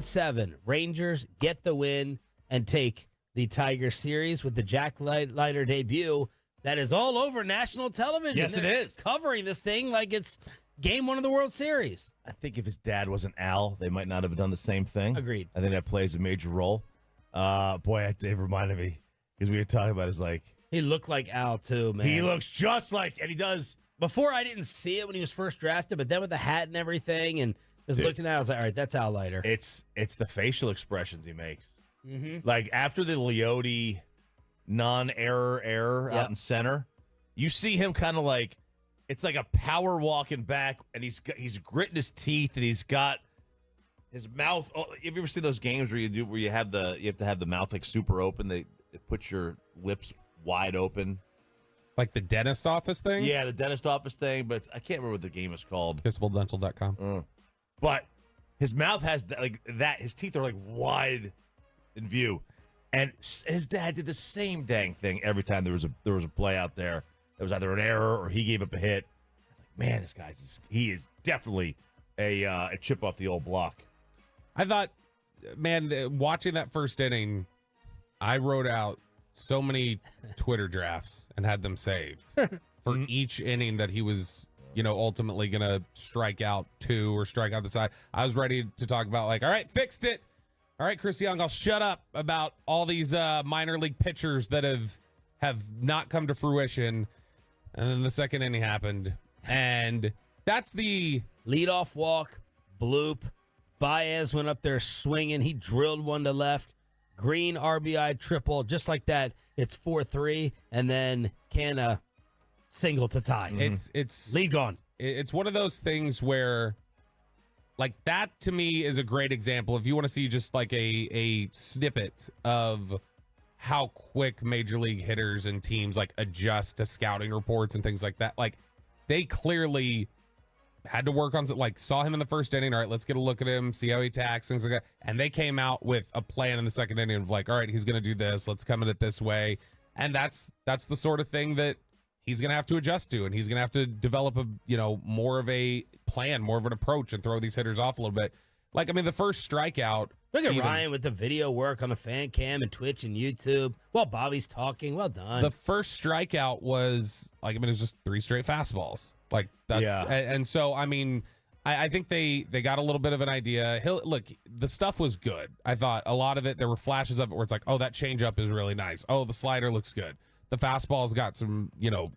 9-7. Rangers get the win and take the Tiger series with the Jack Leiter debut. That is all over national television. Yes, it is. Covering this thing like it's game one of the World Series. I think if his dad wasn't Al, they might not have done the same thing. Agreed. I think that plays a major role. Boy, Dave reminded me, because we were talking about his He looked like Al, too, man. He looks just like, and he does. Before, I didn't see it when he was first drafted, but then with the hat and everything, and just looking at it, I was like, all right, that's Al Leiter. It's the facial expressions he makes. Mm-hmm. Like, after the Leote non-error out in center, you see him kind of like, it's like a power walking back, and he's gritting his teeth, and he's got his mouth. Oh, have you ever seen those games where you have to have the mouth like super open? They put your lips wide open, like the dentist office thing. Yeah, the dentist office thing, but I can't remember what the game is called. KissableDental.com. But his mouth has that. His teeth are like wide in view, and his dad did the same dang thing every time there was a play out there. It was either an error or he gave up a hit. I was like, man, this guy's he is definitely a chip off the old block. I thought, man, watching that first inning, I wrote out so many Twitter drafts and had them saved for each inning that he was, ultimately going to strike out two or strike out the side. I was ready to talk about all right, fixed it. All right, Chris Young, I'll shut up about all these minor league pitchers that have not come to fruition. And then the second inning happened, and that's the leadoff walk, bloop. Baez went up there swinging. He drilled one to left. Green RBI triple, just like that. It's 4-3, and then Canna single to tie. It's lead gone. It's one of those things where, that to me is a great example. If you want to see just like a snippet of how quick major league hitters and teams adjust to scouting reports and things like that. They clearly had to work on, saw him in the first inning. All right, let's get a look at him, see how he attacks, things like that. And they came out with a plan in the second inning of all right, he's going to do this. Let's come at it this way. And that's the sort of thing that he's going to have to adjust to. And he's going to have to develop more of a plan, more of an approach, and throw these hitters off a little bit. The first strikeout. Look at Ryan with the video work on the fan cam and Twitch and YouTube while Bobby's talking. Well done. The first strikeout was it was just 3 straight fastballs. Yeah. And so, I think they got a little bit of an idea. The stuff was good. I thought a lot of it, there were flashes of it where it's oh, that changeup is really nice. Oh, the slider looks good. The fastball's got some,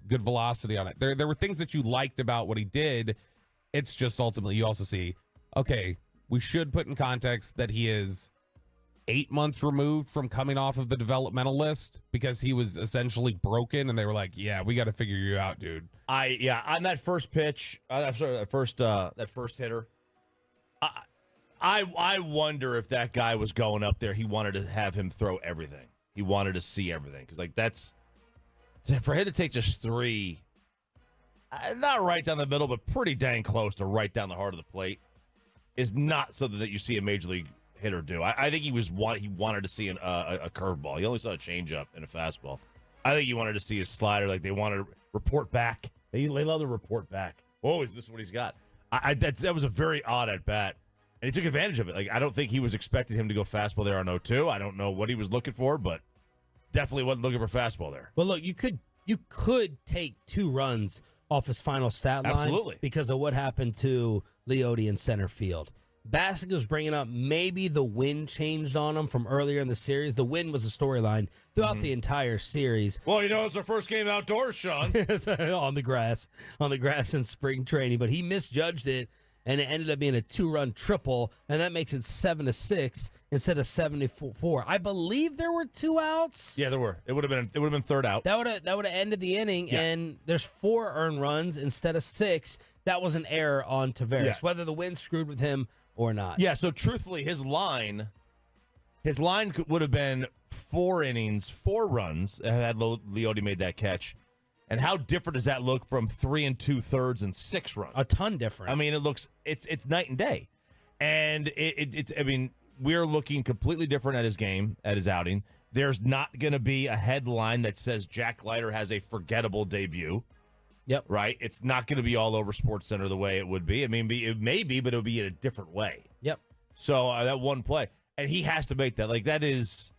good velocity on it. There were things that you liked about what he did. It's just ultimately you also see, okay, we should put in context that he is 8 months removed from coming off of the developmental list because he was essentially broken, and they were like, "Yeah, we got to figure you out, dude." On that first pitch, that first hitter. I wonder if that guy was going up there. He wanted to have him throw everything. He wanted to see everything because that's for him to take just 3, not right down the middle, but pretty dang close to right down the heart of the plate. Is not something that you see a major league hitter do. I think he wanted to see a curveball. He only saw a changeup and a fastball. I think he wanted to see a slider. They wanted to report back. They love to report back. Oh, is this what he's got? That was a very odd at bat, and he took advantage of it. I don't think he was expecting him to go fastball there on 0-2. I don't know what he was looking for, but definitely wasn't looking for fastball there. Well, look, you could take 2 runs off his final stat line. Absolutely. Because of what happened to Leote in center field. Bassick was bringing up maybe the wind changed on him from earlier in the series. The wind was a storyline throughout the entire series. Well, it's our first game outdoors, Sean. on the grass in spring training. But he misjudged it, and it ended up being a 2-run triple, and that makes it 7-6 instead of 7-4. I believe there were 2 outs. Yeah, there were. It would have been third out. That would have ended the inning, and there's 4 earned runs instead of 6. That was an error on Taveras, whether the wind screwed with him or not. Yeah, so truthfully, his line would have been 4 innings, 4 runs had Leote made that catch. And how different does that look from 3 2/3 and 6 runs? A ton different. It's night and day. And we're looking completely different at his game, at his outing. There's not going to be a headline that says Jack Leiter has a forgettable debut. Yep. Right? It's not going to be all over SportsCenter the way it would be. It may be, but it'll be in a different way. Yep. So that one play, and he has to make that. Like that is.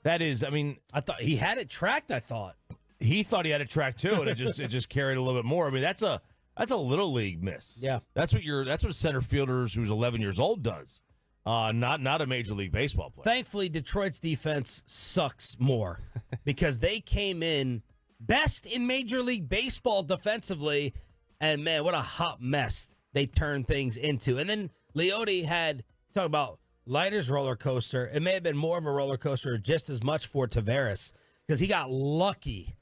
I mean, I thought he had it tracked. I thought he thought he had it tracked too, and it just carried a little bit more. I mean, that's a little league miss. Yeah, that's what center fielders who's 11 years old does. Not a Major League Baseball player. Thankfully, Detroit's defense sucks more because they came in best in Major League Baseball defensively, and man, what a hot mess they turned things into. And then Leote had talk about Leiter's roller coaster. It may have been more of a roller coaster, just as much for Taveras because he got lucky.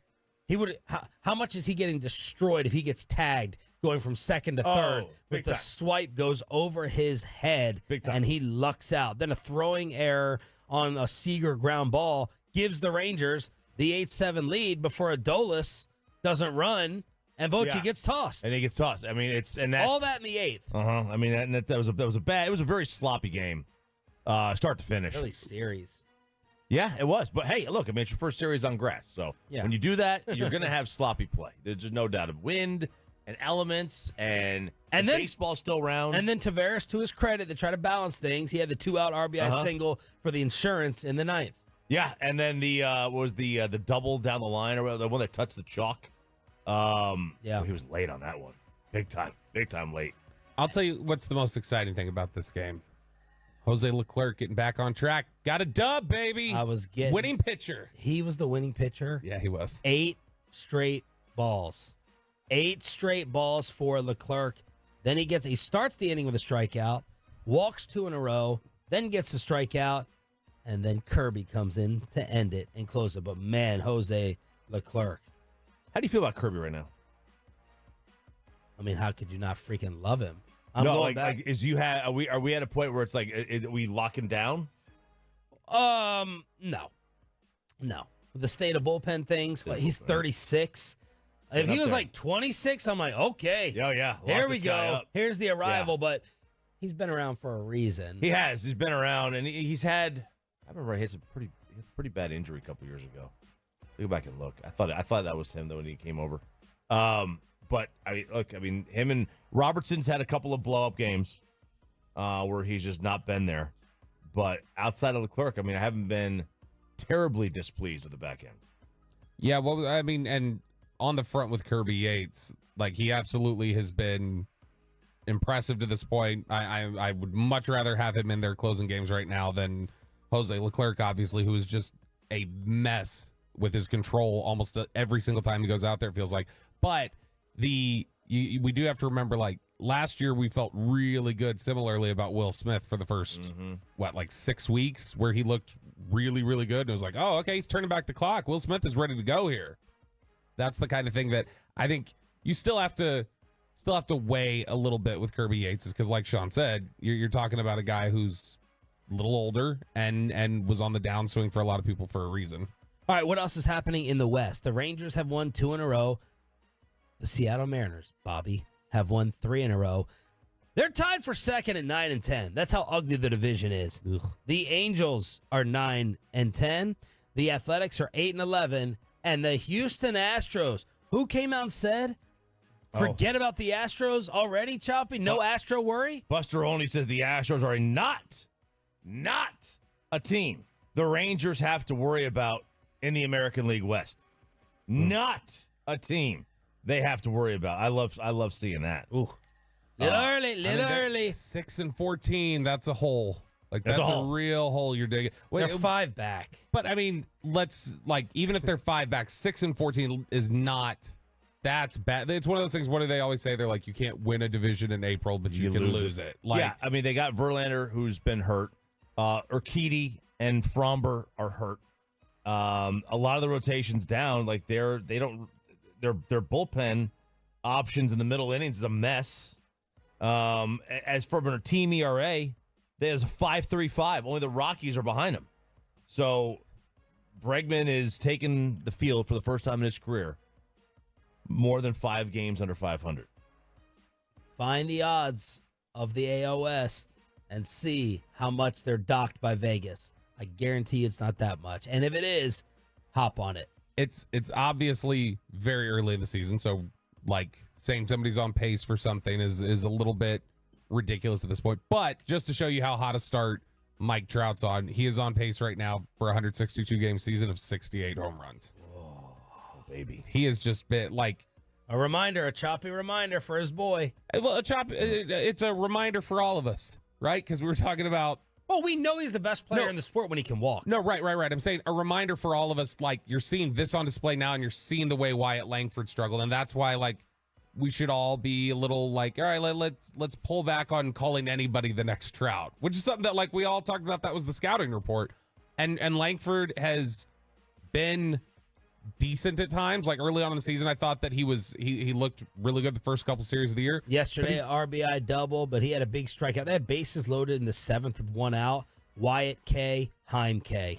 He would. How much is he getting destroyed if he gets tagged going from second to third? With the swipe goes over his head, and he lucks out. Then a throwing error on a Seager ground ball gives the Rangers the 8-7 lead before Adolis doesn't run, and Bochy gets tossed. And he gets tossed. I mean, that's all that in the eighth. I mean, that was a bad. It was a very sloppy game, start to finish. Really series. Yeah, it was. But hey, look, I mean, it's your first series on grass. So when you do that, you're going to have sloppy play. There's just no doubt of wind and elements and then baseball still around. And then Taveras, to his credit, to try to balance things, he had the 2-out RBI single for the insurance in the ninth. Yeah, and then the double down the line or the one that touched the chalk. He was late on that one. Big time late. I'll tell you what's the most exciting thing about this game. Jose Leclerc getting back on track. Got a dub, baby. Winning pitcher. He was the winning pitcher. Yeah, he was. 8 straight balls. 8 straight balls for Leclerc. Then he starts the inning with a strikeout, walks 2 in a row, then gets the strikeout, and then Kirby comes in to end it and close it. But man, Jose Leclerc. How do you feel about Kirby right now? I mean, how could you not freaking love him? Are we at a point where it's like, are we locking down? No. The state of bullpen things. He's 36. If he was like 26, I'm like, okay. Yeah. Here we go. Here's the arrival. Yeah. But he's been around for a reason. He has. He's been around, and he's had. I remember he had some pretty bad injury a couple years ago. Go back and look. I thought that was him though when he came over. But him and Robertson's had a couple of blow up games where he's just not been there. But outside of Leclerc, I mean, I haven't been terribly displeased with the back end. Yeah, well, I mean, and on the front with Kirby Yates, like he absolutely has been impressive to this point. I would much rather have him in there closing games right now than Jose Leclerc, obviously, who is just a mess with his control almost every single time he goes out there, it feels like. But we do have to remember, like, last year we felt really good similarly about Will Smith for the first, 6 weeks where he looked really, really good. And it was like, oh, okay, he's turning back the clock. Will Smith is ready to go here. That's the kind of thing that I think you still have to weigh a little bit with Kirby Yates, is because, like Shan said, you're talking about a guy who's a little older and was on the downswing for a lot of people for a reason. All right, what else is happening in the West? The Rangers have won 2 in a row. The Seattle Mariners, Bobby, have won 3 in a row. They're tied for second at 9-10. That's how ugly the division is. Ugh. The Angels are 9-10. The Athletics are 8-11. And the Houston Astros, who came out and said, forget about the Astros already, Choppy? No Astro worry? Buster Olney says the Astros are not a team the Rangers have to worry about in the American League West. Not a team they have to worry about. I love seeing that. Ooh. Little early. 6-14, that's a hole. Like, that's a real hole you're digging. They're 5 back. But, I mean, even if they're 5 back, 6-14 is not, that's bad. It's one of those things, what do they always say? They're like, you can't win a division in April, but you can lose it. Like, yeah, I mean, they got Verlander, who's been hurt. Urquidy and Fromber are hurt. A lot of the rotations down, like their bullpen options in the middle innings is a mess. As for a team ERA, there's a 5.35. Only the Rockies are behind him. So Bregman is taking the field for the first time in his career. More than 5 games under 500. Find the odds of the AL West and see how much they're docked by Vegas. I guarantee it's not that much. And if it is, hop on it. It's obviously very early in the season, so like saying somebody's on pace for something is a little bit ridiculous at this point. But just to show you how hot a start Mike Trout's on, he is on pace right now for a 162-game season of 68 home runs. Oh, baby. He has just been like A choppy reminder for his boy. well, it's a reminder for all of us, right? Because we were talking about. Well, we know he's the best player in the sport when he can walk. No, right. I'm saying a reminder for all of us, like you're seeing this on display now and you're seeing the way Wyatt Langford struggled. And that's why, like, we should all be a little like, all right, let's pull back on calling anybody the next Trout, which is something that, like, we all talked about. That was the scouting report. And Langford has been decent at times. Like early on in the season, I thought that he looked really good the first couple series of the year. Yesterday, RBI double, but he had a big strikeout. They had bases loaded in the 7th with 1 out. Wyatt K, Heim K.